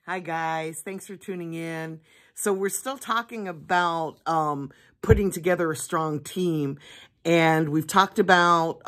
Hi guys, thanks for tuning in. So we're still talking about putting together a strong team, and we've talked about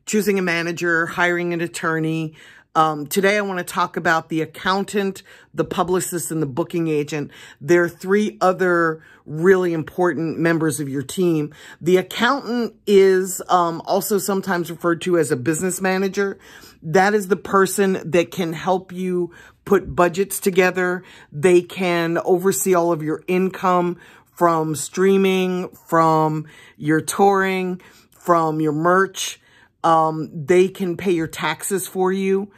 choosing a manager, hiring an attorney. Today I want to talk about the accountant, the publicist, and the booking agent. There are three other really important members of your team. The accountant is also sometimes referred to as a business manager. That is the person that can help you put budgets together. They can oversee all of your income from streaming, from your touring, from your merch. They can pay your taxes for you.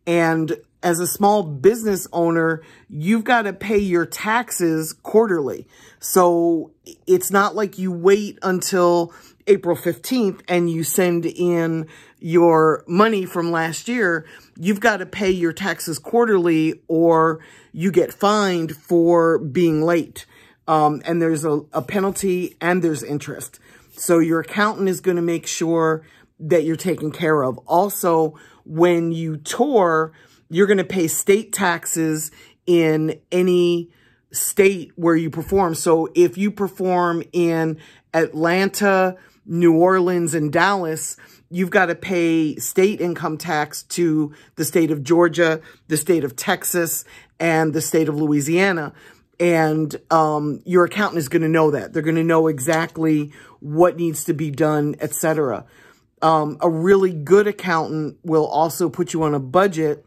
And as a small business owner, you've got to pay your taxes quarterly. So it's not like you wait until April 15th and you send in your money from last year. You've got to pay your taxes quarterly or you get fined for being late. And there's a penalty and there's interest. So your accountant is going to make sure that you're taken care of. Also, when you tour, you're going to pay state taxes in any state where you perform. So if you perform in Atlanta, New Orleans, and Dallas, you've got to pay state income tax to the state of Georgia, the state of Texas, and the state of Louisiana. And your accountant is going to know that. They're going to know exactly what needs to be done, etc. A really good accountant will also put you on a budget.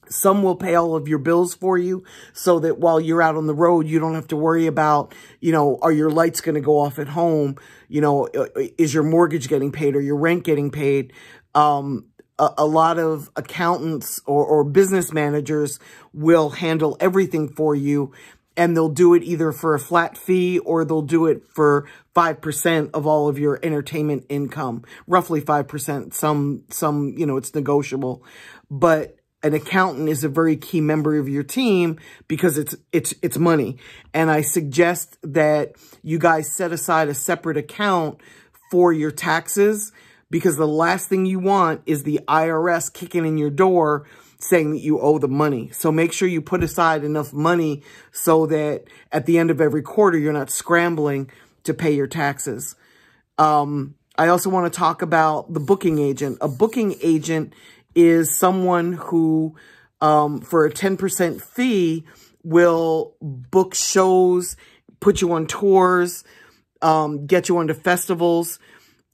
Some will pay all of your bills for you so that while you're out on the road, you don't have to worry about, are your lights going to go off at home? Is your mortgage getting paid or your rent getting paid? A lot of accountants or business managers will handle everything for you. And they'll do it either for a flat fee or they'll do it for 5% of all of your entertainment income, roughly 5%. Some, it's negotiable, but an accountant is a very key member of your team because it's money. And I suggest that you guys set aside a separate account for your taxes because the last thing you want is the IRS kicking in your door saying that you owe the money. So make sure you put aside enough money so that at the end of every quarter, you're not scrambling to pay your taxes. I also want to talk about the booking agent. A booking agent is someone who, for a 10% fee, will book shows, put you on tours, get you onto festivals.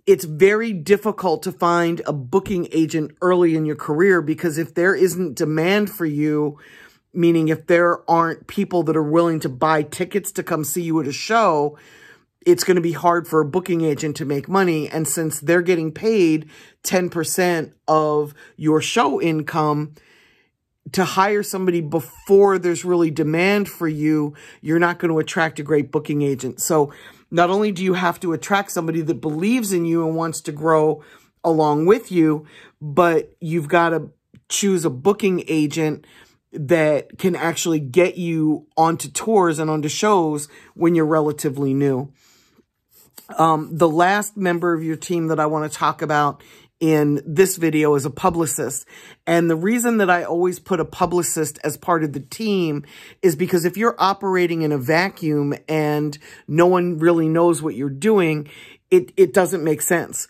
It's very difficult to find a booking agent early in your career because if there isn't demand for you, meaning if there aren't people that are willing to buy tickets to come see you at a show, it's going to be hard for a booking agent to make money. And since they're getting paid 10% of your show income, to hire somebody before there's really demand for you, you're not going to attract a great booking agent. So not only do you have to attract somebody that believes in you and wants to grow along with you, but you've got to choose a booking agent that can actually get you onto tours and onto shows when you're relatively new. The last member of your team that I want to talk about in this video is a publicist. And the reason that I always put a publicist as part of the team is because if you're operating in a vacuum and no one really knows what you're doing, it doesn't make sense.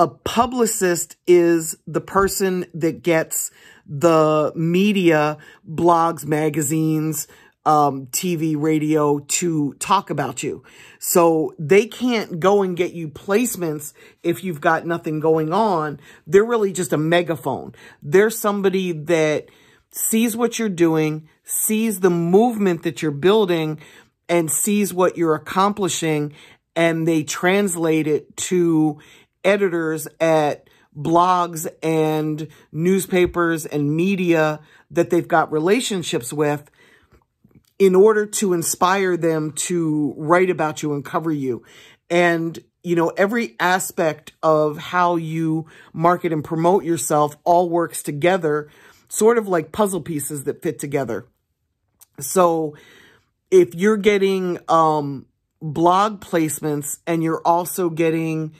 A publicist is the person that gets the media, blogs, magazines, TV, radio to talk about you. So they can't go and get you placements if you've got nothing going on. They're really just a megaphone. They're somebody that sees what you're doing, sees the movement that you're building, and sees what you're accomplishing, and they translate it to editors at blogs and newspapers and media that they've got relationships with, in order to inspire them to write about you and cover you. And, every aspect of how you market and promote yourself all works together, sort of like puzzle pieces that fit together. So if you're getting blog placements and you're also getting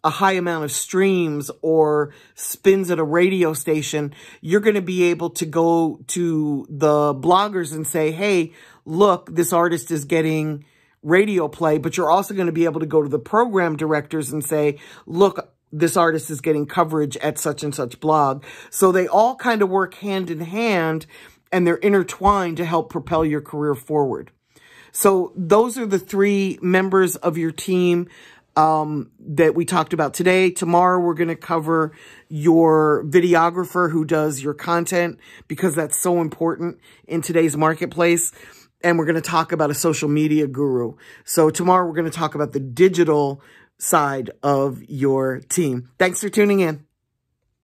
a high amount of streams or spins at a radio station, you're going to be able to go to the bloggers and say, hey, look, this artist is getting radio play, but you're also going to be able to go to the program directors and say, look, this artist is getting coverage at such and such blog. So they all kind of work hand in hand, and they're intertwined to help propel your career forward. So those are the 3 members of your team that we talked about today. Tomorrow, we're going to cover your videographer who does your content, because that's so important in today's marketplace. And we're going to talk about a social media guru. So tomorrow, we're going to talk about the digital side of your team. Thanks for tuning in.